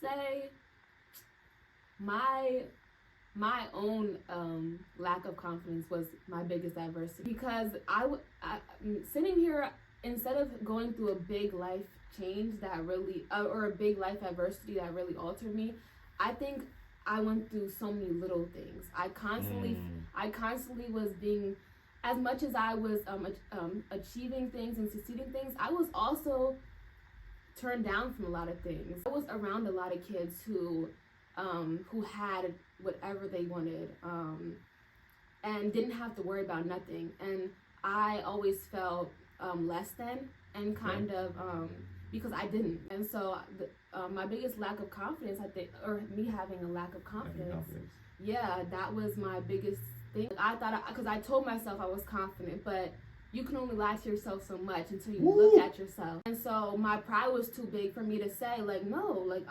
say my own lack of confidence was my biggest adversity, because I sitting here, instead of going through a big life change that really or a big life adversity that really altered me, I think I went through so many little things. I constantly was being, as much as I was achieving things and succeeding things, I was also turned down from a lot of things. I was around a lot of kids who had whatever they wanted, and didn't have to worry about nothing. And I always felt less than, and kind of because I didn't. And so my biggest lack of confidence, I think, or me having a lack of confidence, yeah, that was my biggest thing. I thought, because I told myself I was confident, but you can only lie to yourself so much until you look at yourself. And so my pride was too big for me to say, like, no, like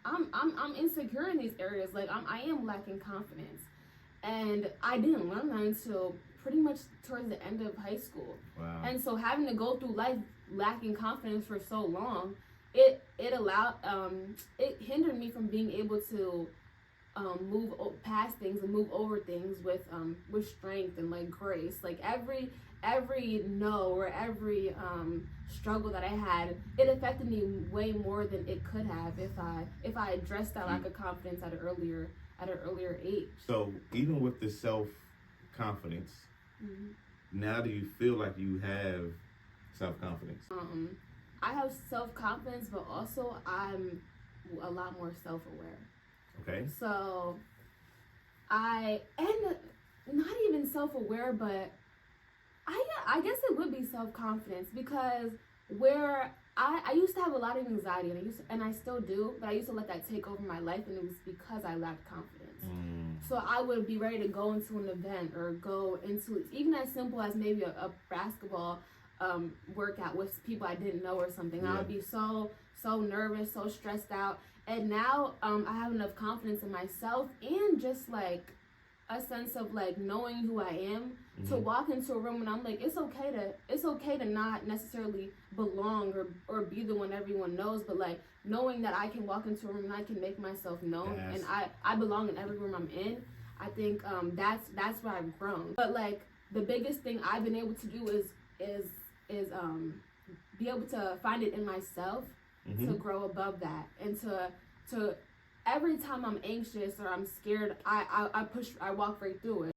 I'm insecure in these areas. Like I am lacking confidence. And I didn't learn that until pretty much towards the end of high school. Wow. And so having to go through life lacking confidence for so long, it hindered me from being able to move past things and move over things with strength and like grace. Like every no or every struggle that I had, it affected me way more than it could have if I addressed that lack of confidence at an earlier age. So even with the self-confidence, now do you feel like you have self-confidence? I have self-confidence, but also I'm a lot more self-aware. Okay. So and not even self-aware, but I guess it would be self-confidence, because where I used to have a lot of anxiety, and I still do, but I used to let that take over my life, and it was because I lacked confidence. So I would be ready to go into an event or go into even as simple as maybe a basketball workout with people I didn't know or something. I would be so nervous, so stressed out. And now I have enough confidence in myself, and just like a sense of like knowing who I am, to walk into a room and I'm like, it's okay to not necessarily belong or be the one everyone knows, but like knowing that I can walk into a room and I can make myself known, and I belong in every room I'm in. I think that's where I've grown. But like the biggest thing I've been able to do is be able to find it in myself, to grow above that, and to every time I'm anxious or I'm scared, I walk right through it.